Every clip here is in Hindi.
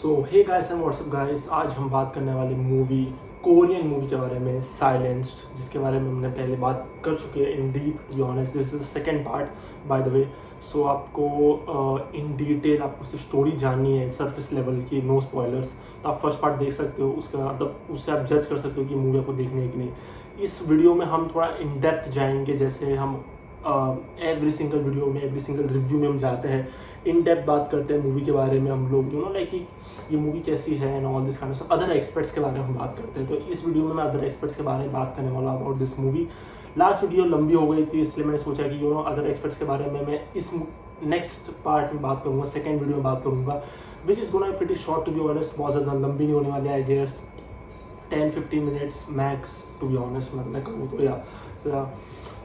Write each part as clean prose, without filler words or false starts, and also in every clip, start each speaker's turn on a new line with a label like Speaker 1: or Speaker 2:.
Speaker 1: So hey guys and what's up guys, आज हम बात करने वाले मूवी कोरियन मूवी के बारे में, साइलेंस्ड, जिसके बारे में हमने पहले बात कर चुके हैं in deep. To be honest this is the second part by the way. So आपको इन डिटेल आपको सिर्फ स्टोरी जाननी है, सरफेस लेवल की, नो स्पॉयलर्स, तो आप फर्स्ट पार्ट देख सकते हो। उसके बाद मतलब उससे आप जज कर सकते हो कि मूवी आपको देखनी है कि नहीं। इस वीडियो में हम थोड़ा इन डेप्थ जाएंगे, जैसे हम एवरी सिंगल वीडियो में, एवरी सिंगल रिव्यू में हम जाते हैं, इन डेप्थ बात करते हैं मूवी के बारे में। हम लोग लाइक कि ये मूवी कैसी है and all this kind of other experts के बारे में हम बात करते हैं। तो इस वीडियो में मैं अदर एक्सपर्ट्स के बारे में बात करने वाला about this movie. Last video लंबी हो गई थी, इसलिए मैंने सोचा कि अदर एक्सपर्ट्स के बारे में मैं इस नेक्स्ट पार्ट में बात करूँगा, सेकेंड वीडियो में बात करूँगा, which is gonna pretty short to be honest. बहुत ज़्यादा लंबी नहीं होने वाली है, I guess 10-15 minutes max to be honest, मैं कहूँ तो। Yeah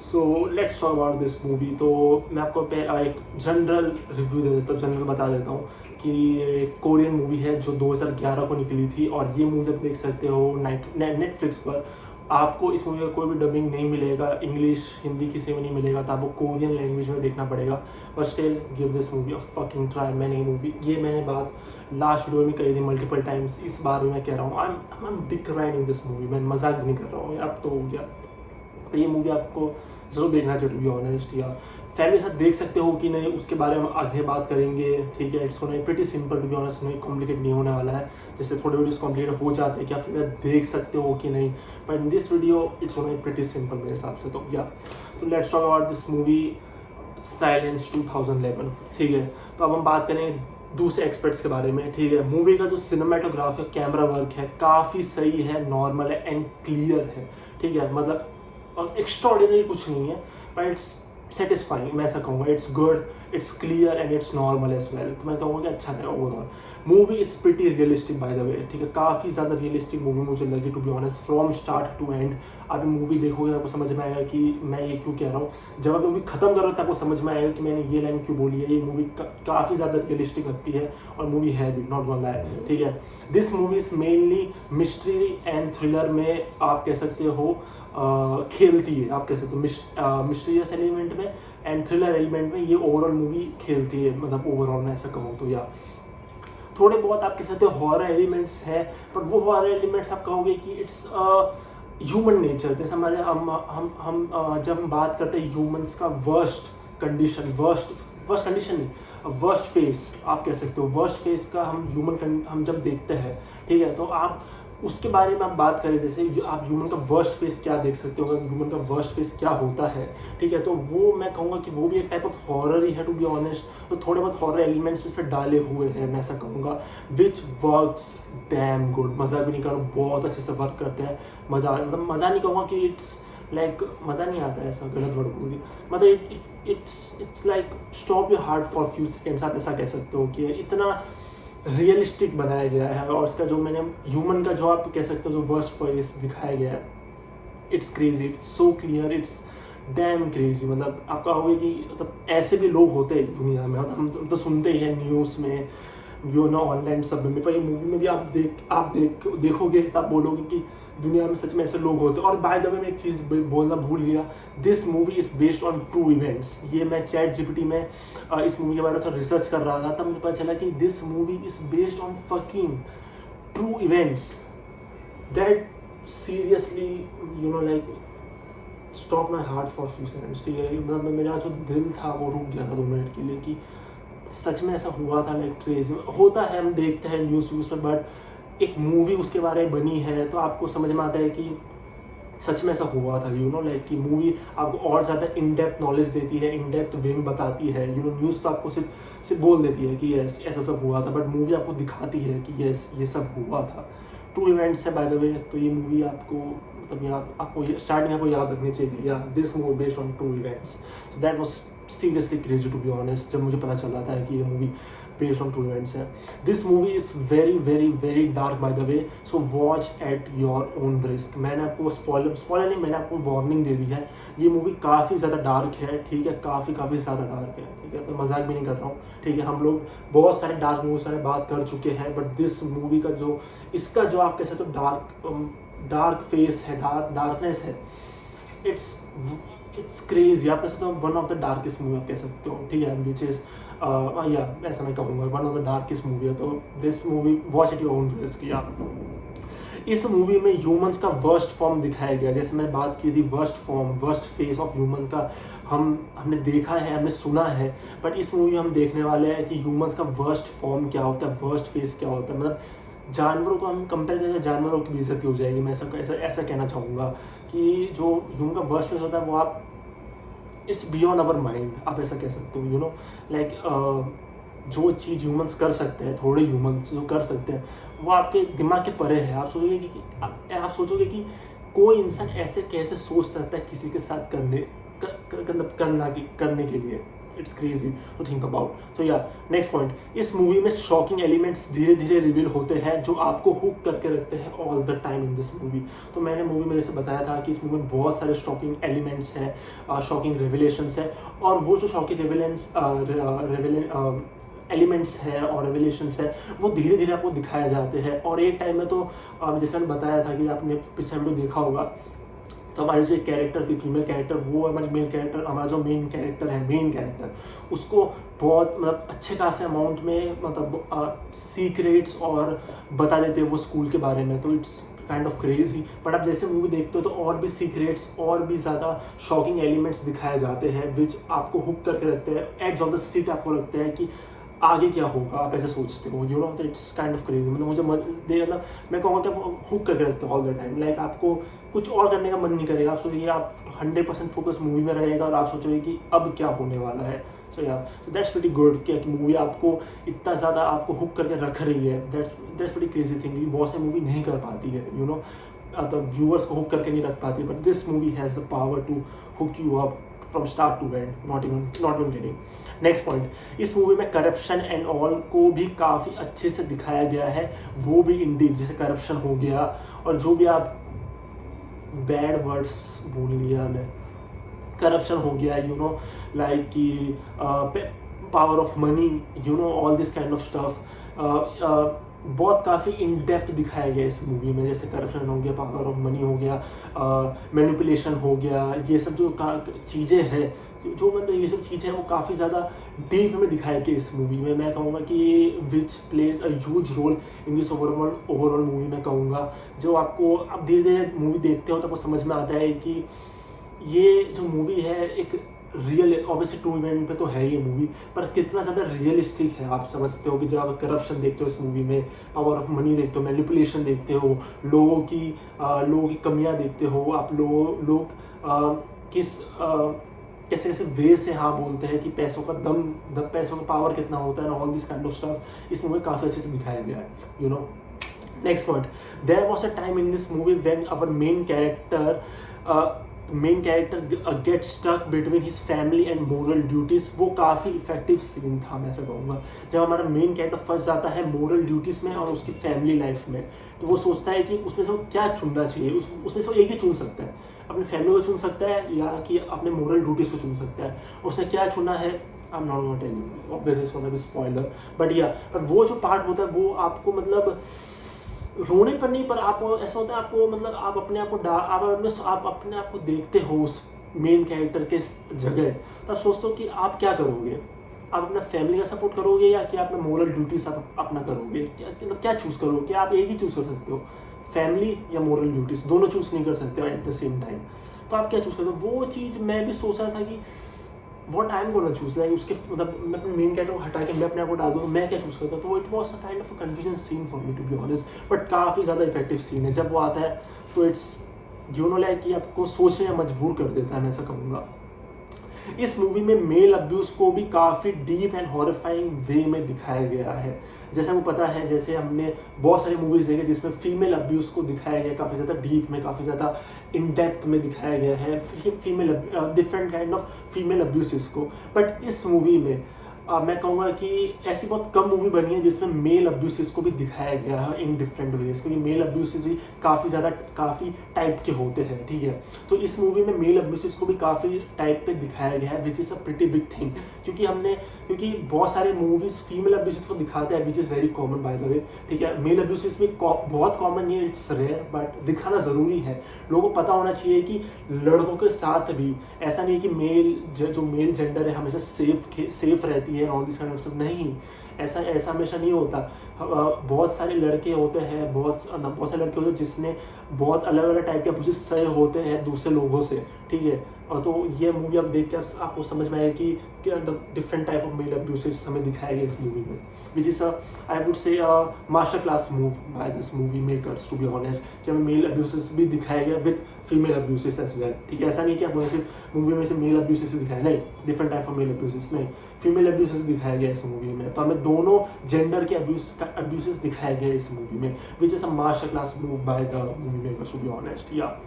Speaker 1: so let's talk about this movie. तो मैं आपको एक जनरल रिव्यू दे देता हूँ, जनरल बता देता हूँ कि ये कोरियन मूवी है जो 2011 को निकली थी, और ये मूवी आप देख सकते हो नेटफ्लिक्स पर। आपको इस मूवी का कोई भी डबिंग नहीं मिलेगा, इंग्लिश हिंदी किसी में नहीं मिलेगा, तो आपको कोरियन लैंग्वेज में देखना पड़ेगा। But still give this movie a fucking try. मैंने बात लास्ट वीडियो में कही थी मल्टीपल टाइम्स, इस बार भी मैं कह रहा हूँ, आई एम डिक्राइनिंग दिस मूवी। मैं मजाक नहीं कर रहा हूँ, अब तो हो गया। तो ये मूवी आपको ज़रूर देखना चाहिए टू बी ऑनेस्ट। या फैमिली के साथ देख सकते हो कि नहीं, उसके बारे में आगे बात करेंगे, ठीक है। It's gonna pretty simple to be honest, नहीं कॉम्प्लिकेट नहीं होने वाला है। जैसे थोड़े वीडियोस कॉम्प्लिकेट हो जाते हैं कि आप फिर देख सकते हो कि नहीं, but in this video it's gonna pretty simple मेरे हिसाब से। तो let's talk about this movie silence 2011, ठीक है। तो अब हम बात करें दूसरे एक्सपर्ट्स के बारे में, ठीक है। मूवी का जो सिनेमाटोग्राफ है, कैमरा वर्क है, काफ़ी सही है, नॉर्मल है एंड क्लियर है, ठीक है। मतलब एक्स्ट्राऑर्डिनरी कुछ नहीं है, बट इट्स सेटिस्फाइंग, मैं ऐसा कहूँगा। It's good, it's clear and it's normal as well. तो मैं कहूँगा कि अच्छा है overall. Movie is pretty realistic by the way, ठीक है। काफ़ी ज़्यादा रियलिस्टिक मूवी मुझे लगी to be honest, from start to end. आप मूवी देखोगे आपको समझ में आएगा कि मैं ये क्यों कह रहा हूँ। जब आप मूवी खत्म करो तो आपको समझ में आएगा कि मैंने ये लाइन क्यों बोली है। ये मूवी काफ़ी ज़्यादा रियलिस्टिक लगती है, और मूवी है भी, नॉट वन लाई, ठीक है। This movie is mainly mystery and thriller में आप कह सकते हो खेलती है, आप कह सकते हो मिस्टीरियस एलिमेंट में एंड थ्रिलर एलिमेंट में ये ओवरऑल मूवी खेलती है। मतलब ओवरऑल मैं ऐसा कहूँ तो, या थोड़े बहुत आप कह सकते हो हॉरर एलिमेंट्स है, पर वो हॉरर एलिमेंट्स आप कहोगे कि इट्स ह्यूमन नेचर। जैसे हमारे हम जब हम बात करते हैं ह्यूमंस का वर्स्ट कंडीशन नहीं, वर्स्ट फेस आप कह सकते हो। वर्स्ट फेस का हम जब देखते हैं, ठीक है, तो आप उसके बारे में आप बात करें, जैसे आप ह्यूमन का वर्स्ट फेस क्या देख सकते हो, ह्यूमन का वर्स्ट फेस क्या होता है, ठीक है। तो वो मैं कहूँगा कि वो भी एक टाइप ऑफ हॉरर ही है टू बी ऑनेस्ट। तो थोड़े बहुत हॉरर एलिमेंट्स इस पर डाले हुए हैं, मैं ऐसा कहूँगा, विच वर्क्स डैम गुड। मज़ा भी नहीं कर, बहुत अच्छे से वर्क करते हैं। मज़ा नहीं कहूँगा कि इट्स लाइक मज़ा नहीं आता है, ऐसा गलत वर्ड बोल दिया। मतलब it's like stop your heart for few seconds, आप ऐसा कह सकते हो कि इतना रियलिस्टिक बनाया गया है। और इसका जो मैंने ह्यूमन का जो आप कह सकते हो जो वर्स्ट फेस दिखाया गया है, it's crazy, it's so clear, it's damn crazy. मतलब आप कहोगे कि मतलब ऐसे भी लोग होते हैं इस दुनिया में, मतलब हम तो सुनते ही हैं न्यूज़ में, ऑनलाइन सब में, पर ये मूवी में भी आप देखोगे तो आप बोलोगे कि दुनिया में सच में ऐसे लोग होते हैं। और बाय द वे मैं एक चीज़ बोलना भूल गया, this movie is based on true events. ये मैं ChatGPT में इस मूवी के बारे में थोड़ा रिसर्च कर रहा था, तब मुझे पता चला कि this movie is based on fucking true events. That seriously like stop my heart for few seconds, ठीक है। मतलब मेरा जो दिल था वो रुक गया था 2 मिनट के लिए कि सच में ऐसा हुआ था। लाइक क्रेजी होता है, हम देखते हैं न्यूज़ पर, बट एक मूवी उसके बारे में बनी है तो आपको समझ में आता है कि सच में ऐसा हुआ था। लाइक कि मूवी आपको और ज़्यादा इन डेप्थ नॉलेज देती है, इन डेप्थ वे में बताती है। न्यूज़ तो आपको सिर्फ बोल देती है कि यस ऐसा सब हुआ था, बट मूवी आपको दिखाती है कि यस ये सब हुआ था। ट्रू इवेंट्स है बाय द वे। तो ये मूवी आपको मतलब आपको स्टार्टिंग आपको याद रखनी चाहिए, yeah this movie based on true events. So that was seriously crazy to be honest, जब मुझे पता चल रहा था कि ये movie based on true events है। This movie is very very very dark by the way, so watch at your own risk. मैंने आपको स्पॉइलर नहीं, मैंने आपको वार्निंग दे दी है। ये मूवी काफ़ी ज़्यादा डार्क है, ठीक है, काफ़ी ज़्यादा डार्क है, ठीक है। तो मजाक भी नहीं कर रहा हूँ, ठीक है। हम लोग बहुत सारे डार्क मूवीज से बात कर चुके हैं, बट दिस मूवी का इसका जो आप कह सकते हो डार्क फेस है, डार्कनेस है, इट्स क्रेजी। आप कह सकते हो one of the darkest movie आप कह सकते हो, ठीक है, विच इज़ या ऐसा मैं कहूँगा one of the darkest movie है। तो this movie watch it your own risk. या इस मूवी में ह्यूमंस का वर्स्ट फॉर्म दिखाया गया, जैसे मैंने बात की थी worst form, worst face of human का हमने देखा है, हमने सुना है, बट इस मूवी में हम देखने वाले हैं कि ह्यूमंस का वर्स्ट फॉर्म क्या होता है, वर्स्ट फेस क्या होता है। मतलब जानवरों को हम कंपेयर करें, जानवरों की बेइज्जती हो जाएगी। मैं ऐसा कहना चाहूँगा कि जो ह्यूमन का वर्स्ट फेस होता है वो आप इट्स बियॉन्ड आवर माइंड, आप ऐसा कह सकते हो। यू नो लाइक जो चीज़ ह्यूमंस कर सकते हैं, थोड़े ह्यूमंस जो कर सकते हैं वो आपके दिमाग के परे है। आप सोचोगे कि कोई इंसान ऐसे कैसे सोच सकता है किसी के साथ करने के लिए। It's crazy to think about. तो या नेक्स्ट पॉइंट, इस मूवी में शॉकिंग एलिमेंट्स धीरे धीरे रिवील होते हैं जो आपको हुक करके रखते हैं all the time in this movie. तो मैंने मूवी में जैसे बताया था कि इस मूवी में बहुत सारे शॉकिंग एलिमेंट्स हैं, शॉकिंग रिविलेशंस है, और वो जो शॉकिंग एलिमेंट्स है और रेवलेशंस है वो धीरे धीरे आपको दिखाए जाते हैं। और एक टाइम में तो जैसे मैंने बताया था कि आपने पिछले वीडियो देखा होगा, तो हमारी जो कैरेक्टर थी फीमेल कैरेक्टर, वो हमारी मेन कैरेक्टर, हमारा जो मेन कैरेक्टर उसको बहुत मतलब अच्छे खासे अमाउंट में मतलब सीक्रेट्स और बता देते हैं वो स्कूल के बारे में। तो it's kind of crazy. But आप जैसे मूवी देखते हो तो और भी सीक्रेट्स और भी ज़्यादा शॉकिंग एलिमेंट्स दिखाए जाते हैं विच आपको हुक करके रखते हैं, एड्स ऑफ द सीट आपको लगते हैं कि आगे क्या होगा, आप ऐसे सोचते हो। You know it's kind of crazy. मतलब मुझे मतलब मैं कहूँगा कि आप हुक करके रखते हो ऑल द टाइम। लाइक आपको कुछ और करने का मन नहीं करेगा, आप सोचिए आप 100% फोकस मूवी में रहेगा और आप सोचोगे कि अब क्या होने वाला है। सो दैट्स प्रीटी गुड कि मूवी आपको इतना ज़्यादा आपको हुक करके रख रही है। दैट्स प्रीटी क्रेजी थिंग कि बहुत सारी मूवी नहीं कर पाती है। यू नो द व्यूअर्स को हुक करके नहीं रख पाती, but this movie has the power to hook you up from start to end, not even kidding. Next point, इस मूवी में करप्शन एंड ऑल को भी काफ़ी अच्छे से दिखाया गया है, वो भी इन डीप। जैसे करप्शन हो गया और जो भी आप बैड वर्ड्स भूल गया मैं, करप्शन हो गया, यू नो लाइक कि power of money, you know all this kind of stuff बहुत काफ़ी इन डेप्थ दिखाया गया इस मूवी में। जैसे करप्शन हो गया, पावर ऑफ मनी हो गया, मैनिपुलेशन हो गया, ये सब जो चीज़ें हैं, जो मतलब ये सब चीज़ें हैं वो काफ़ी ज़्यादा डीप में दिखाया गया इस मूवी में। मैं कहूँगा कि which plays a huge role in this overall movie. मैं कहूँगा जो आपको आप धीरे धीरे मूवी देखते हो तो आपको समझ में आता है कि ये जो मूवी है एक रियल, ऑब्वियसली ट्रू इवेंट पे तो है ये मूवी, पर कितना ज़्यादा रियलिस्टिक है आप समझते हो कि जब आप करप्शन देखते हो इस मूवी में, पावर ऑफ मनी देखते हो, मैनिपुलेशन देखते हो, लोगों की कमियां देखते हो, आप लोग किस कैसे कैसे वे से हाँ बोलते हैं कि पैसों का पैसों का पावर कितना होता है, all this kind of stuff इस मूवी काफ़ी अच्छे से दिखाया गया है। You know next point, there was a time in this movie when our main character get stuck between his family and moral duties. वो काफ़ी इफेक्टिव सीन था, मैं ऐसा कहूँगा। जब हमारा मेन कैरेक्टर फंस जाता है मोरल ड्यूटीज़ में और उसकी फैमिली लाइफ में, तो वो सोचता है कि उसमें से वो क्या चुनना चाहिए। उसमें से वो एक ही चुन सकता है, अपनी फैमिली को चुन सकता है या कि अपने मोरल ड्यूटीज़ को चुन सकता है। उसने क्या चुना है, I am not going to tell you, obviously it's gonna be spoiler, but या पर वो जो पार्ट होता है वो आपको मतलब रोने पर नहीं, पर आप ऐसा होता है आपको मतलब आप अपने आप को देखते हो उस मेन कैरेक्टर के जगह, तो आप सोचते हो कि आप क्या करोगे, आप अपना फैमिली का सपोर्ट करोगे या कि आप मोरल ड्यूटीज आप अपना करोगे, मतलब क्या चूज़ करोगे। क्या आप एक ही चूज़ कर सकते हो, फैमिली या मोरल ड्यूटीज, दोनों चूज़ नहीं कर सकते हो एट द सेम टाइम। तो आप क्या चूज़ करते हो, वो चीज़ मैं भी सोच रहा था कि what I am gonna choose, like उसके मतलब मैं अपने मेन कैरेक्टर को हटा के मैं अपने आप को डाल दूँ तो मैं क्या चूज़ करता हूँ। तो it was a kind of a confusion scene for me to be honest, but काफ़ी ज़्यादा इफेक्टिव सीन है। जब वो आता है तो इट्स यू नो लाइक कि आपको सोचने में मजबूर कर देता है, मैं ऐसा कहूँगा। इस मूवी में मेल अब्यूज़ को भी काफ़ी डीप एंड हॉरिफाइंग वे में दिखाया गया है। जैसे आपको पता है, जैसे हमने बहुत सारी मूवीज़ देखे जिसमें फीमेल अब्यूज़ को दिखाया गया काफ़ी ज़्यादा डीप में, काफ़ी ज़्यादा इन डेप्थ में दिखाया गया है female different kind of female abuse को। बट इस मूवी में मैं कहूँगा कि ऐसी बहुत कम मूवी बनी है जिसमें मेल अब्यूज़ को भी दिखाया गया है इन डिफरेंट वेज, क्योंकि मेल अब्यूज़ भी काफ़ी टाइप के होते हैं, ठीक है। तो इस मूवी में मेल अब्यूज़ को भी काफ़ी टाइप पे दिखाया गया है, which is a pretty big thing, क्योंकि बहुत सारे मूवीज़ फीमेल अब्यूज़ को दिखाते हैं, which is very common bye the way, ठीक है। मेल अब्यूज़ भी बहुत कॉमन नहीं है, इट्स रेयर, बट दिखाना ज़रूरी है। लोगों को पता होना चाहिए कि लड़कों के साथ भी ऐसा नहीं है कि जो मेल जेंडर है हमेशा सेफ रहती है दिखाएंगे और दिस काइंड ऑफ स्टफ। नहीं, ऐसा ऐसा हमेशा नहीं होता। बहुत सारे लड़के होते हैं, बहुत सारे लड़के होते हैं जिसने बहुत अलग अलग टाइप के अब्यूज़ सहे होते हैं दूसरे लोगों से, ठीक है। और तो ये मूवी आप देख के आपको समझ में आएगा कि different type of male abuses हमें दिखाए गए इस मूवी में, which is I would say master class move by this movie makers to be honest, कि हमें मेल अब्यूसेस भी दिखाए गए with female abuses as well, ठीक है। ऐसा नहीं कि आप सिर्फ मूवी में से मेल अब्यूसेस दिखाए, नहीं, different type of male abuses नहीं, फीमेल अब्यूसेस दिखाया गया इस मूवी में। तो हमें दोनों जेंडर के अब्यूसेस दिखाए गए इस मूवी में, which is a master class move by the movie makers to be honest. Yeah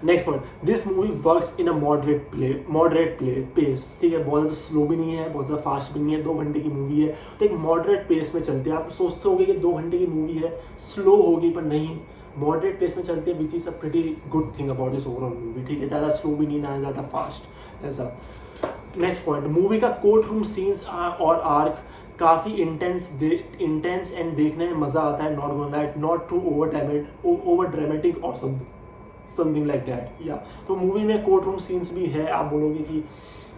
Speaker 1: next point, this movie works in a moderate pace, ठीक है। बहुत ज़्यादा स्लो भी नहीं है, बहुत ज़्यादा फास्ट भी नहीं है, 2 घंटे की मूवी है तो एक मॉडरेट पेस में चलती है। आप सोचते होंगे कि 2 घंटे की मूवी है, स्लो होगी, पर नहीं, मॉडरेट पेस में चलती है, which is a pretty good thing about this overall movie, ठीक है। ज़्यादा स्लो भी नहीं, ना ज़्यादा फास्ट, ऐसा। नेक्स्ट पॉइंट, मूवी का कोर्ट रूम सीन्स और आर्क काफ़ी इंटेंस एंड देखने में मज़ा आता है, नॉट टू ओवर ड्रामेटिक और समथिंग लाइक दैट। या तो मूवी में कोर्ट रूम सीन्स भी है। आप बोलोगे कि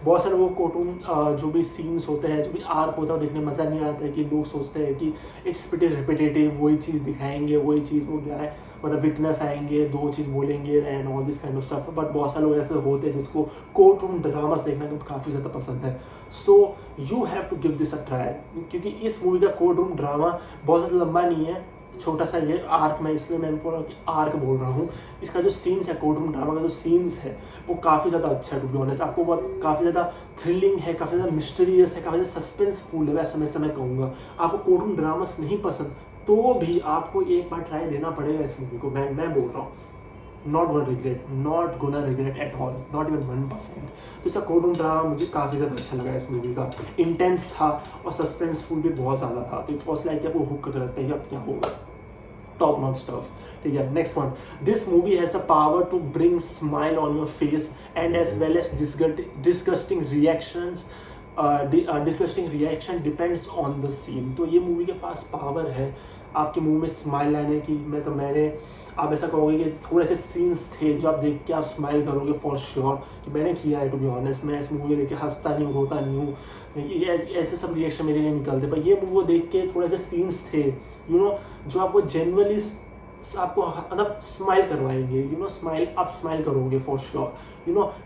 Speaker 1: बहुत सारे वो कोर्ट रूम जो भी सीन्स होते हैं, जो भी आर्क होता है, देखने में मज़ा नहीं आता है, कि लोग सोचते हैं कि इट्स प्रीटी रिपीटेटिव, वही चीज़ दिखाएंगे, वही चीज़ वो क्या है, मतलब विटनेस आएंगे, 2 चीज़ बोलेंगे and all this kind of stuff. But बहुत सारे लोग ऐसे होते हैं जिसको कोर्ट रूम ड्रामास देखना काफ़ी ज़्यादा पसंद है। So you have to give this a try, क्योंकि इस मूवी का कोर्ट रूम ड्रामा बहुत ज़्यादा लंबा नहीं है, छोटा सा ये आर्क में, इसलिए मैं पूरा आर्क बोल रहा हूँ। इसका जो सीन्स है, कोर्ट रूम ड्रामा का जो सीन्स है, वो काफ़ी ज़्यादा अच्छा है टू बी ऑनेस्ट। आपको बहुत काफ़ी ज़्यादा थ्रिलिंग है, काफ़ी ज़्यादा मिस्टीरियस है, काफ़ी ज़्यादा सस्पेंसफुल है, वैसे मैं कहूँगा। आपको कोर्ट रूम ड्रामास नहीं पसंद तो भी आपको एक बार ट्राई देना पड़ेगा इस मूवी को, मैं बोल रहा हूँ। Not gonna regret at all, not even 1%। तो इसका कोर्ट रूम ड्रामा मुझे काफ़ी ज़्यादा अच्छा लगा इस मूवी का, इंटेंस था और सस्पेंसफुल भी बहुत ज़्यादा था। तो इट वॉज लाइक आपको हुक करके लगता है कि अब क्या होगा, टॉप नॉच स्टफ, ठीक है। Next point, this movie has a power to bring smile on your face and as well as disgusting reaction depends on the scene. तो ये मूवी के पास पावर है आपके मुंह में स्माइल लाने की। मैंने आप ऐसा कहोगे कि थोड़े से सीन्स थे जो आप देख के आप स्माइल करोगे फॉर श्योर, कि मैंने किया है टू बी ऑनेस्ट। मैं इस मूवी को देख के हंसता नहीं हूँ, रोता नहीं हूँ, ऐसे सब रिएक्शन मेरे लिए निकलते। पर ये मूवी को देख के थोड़े से सीन्स थे जो आपको जेनुअली आपको मतलब स्माइल करवाएंगे, स्माइल आप स्माइल करोगे फॉर श्योर,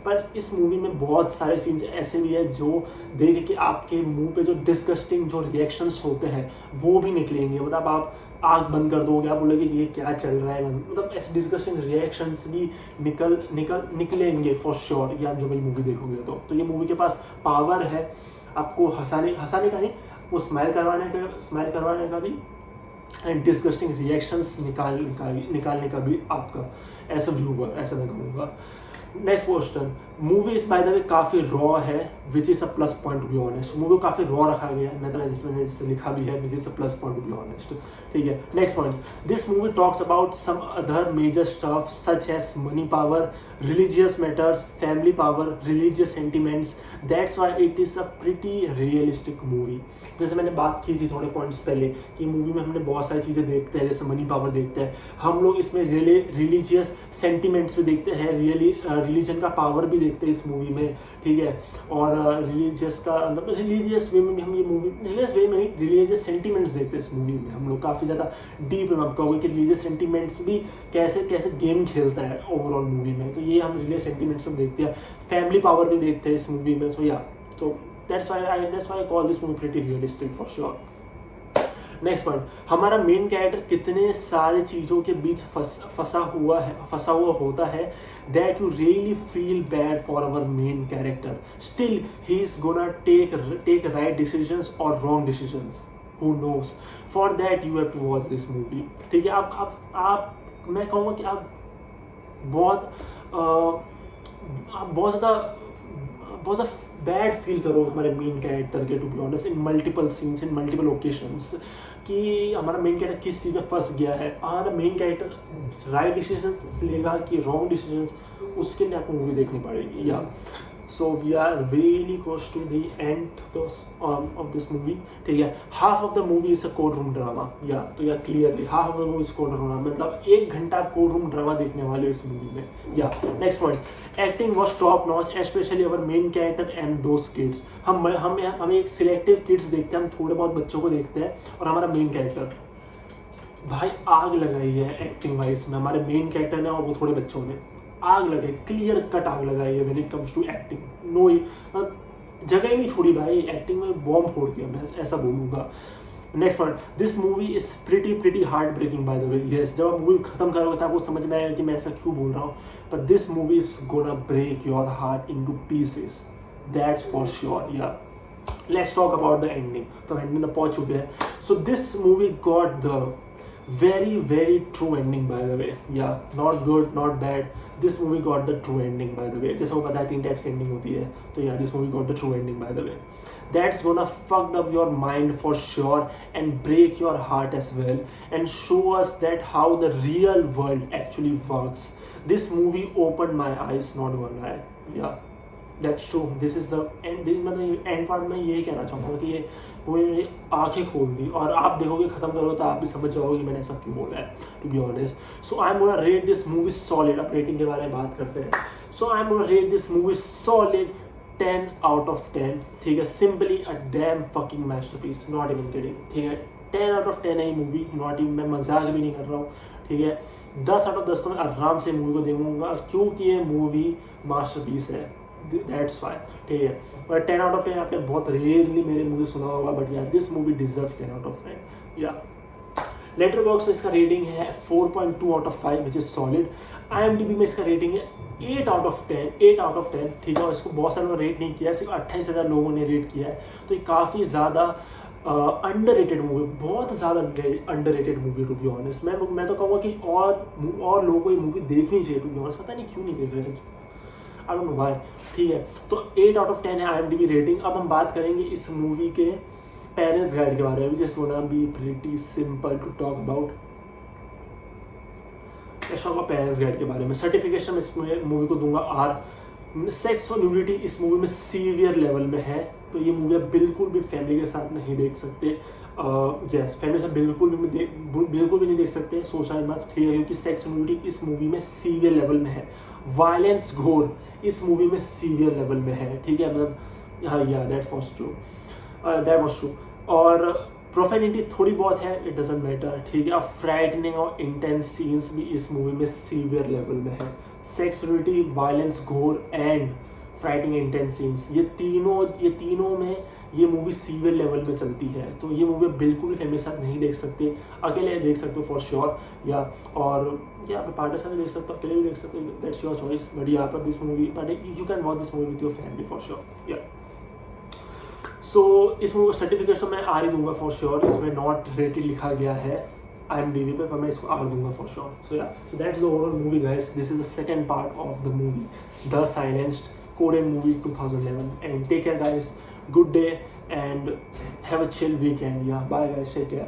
Speaker 1: पर इस मूवी में बहुत सारे सीन्स ऐसे भी है जो देख के आपके मुंह पे जो डिस्गस्टिंग जो रिएक्शंस होते हैं वो भी निकलेंगे। मतलब आप आँख बंद कर दोगे, आप बोलोगे कि ये क्या चल रहा है, मतलब ऐसे डिस्गस्टिंग रिएक्शंस भी निकलेंगे फॉर श्योर, या जब ये मूवी देखोगे तो ये मूवी के पास पावर है आपको हंसाने का नहीं, वो स्माइल करवाने का भी, एंड डिस्गस्टिंग रिएक्शंस निकालने का भी आपका, ऐसा व्यूअर, ऐसा मैं कहूँगा। नेक्स्ट क्वेश्चन, मूवी इस बाय द वे काफ़ी रॉ है, which is a plus point to be honest. Movie को काफ़ी रॉ रखा गया है, मतलब जिसमें लिखा भी है, which is a plus point to be honest, ठीक है। Next point, this movie talks about some other major stuff such as money power, religious matters, family power, religious sentiments, that's why it is a pretty realistic movie. जैसे मैंने बात की थी थोड़े पॉइंट्स पहले कि मूवी में हमने बहुत सारी चीज़ें देखते हैं, जैसे मनी पावर देखते हैं हम लोग, इसमें रिलीजियस सेंटिमेंट्स भी देखते हैं, रिलीजन का पावर भी देखते हैं इस मूवी में, ठीक है। और रिलीजियस वे में भी हम ये मूवी, रिलीजियस सेंटिमेंट्स देखते हैं इस मूवी में हम लोग काफ़ी ज़्यादा डीप में। आप कहोगे कि रिलीजियस सेंटिमेंट्स भी कैसे गेम खेलता है ओवरऑल मूवी में, तो ये हम रिलीजियस सेंटिमेंट्स में देखते हैं, फैमिली पावर भी देखते हैं इस मूवी में। तो that's why I call this movie pretty realistic for sure. Next point, हमारा मेन कैरेक्टर कितने सारे चीज़ों के बीच फंसा हुआ होता है, that you really feel bad for our main character, still he is gonna take right decisions और wrong decisions, who knows. For that you have to watch this movie, ठीक है। आप मैं कहूँगा कि आप बहुत ज़्यादा बैड फील करो हमारे मेन कैरेक्टर के, to be honest, in multiple scenes, in multiple occasions, कि हमारा मेन कैरेक्टर किस चीज़ में फंस गया है। हमारा मेन कैरेक्टर राइट डिसीजन लेगा कि रॉन्ग डिसीजन, उसके लिए आपको मूवी देखनी पड़ेगी। या so we are really close to the end of this movie, ठीक है। Half of the movie is a courtroom drama, या तो या clearly half of the movie is courtroom drama, मतलब 1 घंटा आप कोर्ट रूम ड्रामा देखने वाले हो इस मूवी में, या। Next point, acting was top notch, specially our main character and those kids. हम एक सिलेक्टिव किड्स देखते हैं, हम थोड़े बहुत बच्चों को देखते हैं, और हमारा मेन कैरेक्टर भाई आग लगाई है एक्टिंग वाइज में, हमारे मेन कैरेक्टर ने और वो थोड़े बच्चों ने आग लगाई, क्लियर कट आग लगाई है when it comes to acting. No जगह ही नहीं छोड़ी भाई, एक्टिंग में बॉम्ब फोड़ दिया, मैं ऐसा बोलूँगा। Next point, this movie is pretty heartbreaking by the way. Yes, जब आप मूवी खत्म करोगे तो आपको समझ में आएगा कि मैं ऐसा क्यों बोल रहा हूँ, but this movie is gonna break your heart into pieces, that's for sure, yeah. Let's talk about the ending. तो एंडिंग तक पहुंच चुके हैं। So this movie got the very true ending by the way, yeah, not good not bad, this movie got the true ending by the way। जैसे वो पता है 3 टाइप्स की एंडिंग होती है, तो yeah, this movie got the true ending by the way, that's gonna fucked up your mind for sure and break your heart as well and show us that how the real world actually works। This movie opened my eyes, not one eye, yeah, that's true। this is the end, मतलब एंड पार्ट में यही कहना चाहूँगा कि ये वो मेरी आंखें खोल दी, और आप देखोगे खत्म करो तो आप भी समझ जाओगे कि मैंने ऐसा क्यों बोला है, to be honest. So I am gonna rate this movie solid. अब रेटिंग के बारे में बात करते हैं। So I am gonna rate this movie solid 10 out of 10, ठीक है। Simply a damn fucking masterpiece, not even kidding, ठीक है। 10 out of 10 है ये मूवी, नॉट इवन, मैं मजाक भी नहीं कर रहा हूँ, ठीक है। 10 out of 10 तो मैं आराम से मूवी को देखूंगा, क्योंकि ये मूवी मास्टरपीस है, दैट्स वाई, ठीक है। बट 10 out of 10 आपने बहुत रेयरली मेरे मुझे सुना होगा, बट यार this movie deserve 10 out of 10, या। लेटरबॉक्स में इसका रेटिंग है 4.2 out of 5 which is solid. IMDb में इसका रेटिंग है 8 out of 10, ठीक है। और इसको बहुत सारे लोगों ने रेट नहीं किया, सिर्फ 28,000 लोगों ने रेट किया है, तो ये काफ़ी ज़्यादा अंडररेटेड मूवी, बहुत ज़्यादा underrated movie, to be honest. मैं तो कहूँगा कि और लोगों को ये मूवी देखनी चाहिए, टू बी ऑनेस्ट। पता नहीं क्यों नहीं देख रहे हैं, आई डोंट नो व्हाई, ठीक है। तो 8 out of 10 है IMDb रेटिंग। अब हम बात करेंगे इस मूवी के पेरेंट्स गाइड के बारे में, just gonna be pretty simple to talk about. Parents guide के बारे में सर्टिफिकेशन इस मूवी को दूंगा R। सेक्स और न्यूडिटी इस मूवी में सीवियर लेवल में है, तो ये मूवी आप बिल्कुल भी फैमिली के साथ नहीं देख सकते। यस, फैमिली के साथ बिल्कुल भी नहीं देख सकते, सोचना मत, ठीक है, क्योंकि सेक्स और न्यूडिटी इस मूवी में सीवियर लेवल में है। वायलेंस घोर इस मूवी में सीवियर लेवल में है, ठीक है, मतलब हाँ, या दैट वॉज ट्रू। और प्रोफेनिटी थोड़ी बहुत है, इट डजेंट मैटर, ठीक है। और फ्राइटनिंग और इंटेंस सीन्स भी इस मूवी में सीवियर लेवल में है। सेक्स, न्यूडिटी, वायलेंस, घोर एंड फ्राइटिंग इंटेंस सीन्स, ये तीनों में ये मूवी सीवियर लेवल में चलती है, तो ये मूवी बिल्कुल भी फैमिली के साथ नहीं देख सकते, अकेले देख सकते हो फॉर श्योर, या और या आप पार्टनर साथ भी देख सकते हो, अकेले भी देख सकते हो, दैट्स योर चॉइस। बट यहाँ पर this movie, but you can watch this movie with your family for sure, या। सो इस मूवी को सर्टिफिकेट तो मैं R ही दूंगा फॉर श्योर, इसमें नॉट रेटेड लिखा गया है IMDb पे, पर मैं इसको R दूंगा for sure. So yeah, so that's the overall movie guys, this is the second part of the movie the silenced, Korean movie 2011, and take care guys, good day and have a chill weekend, yeah, bye guys, take care.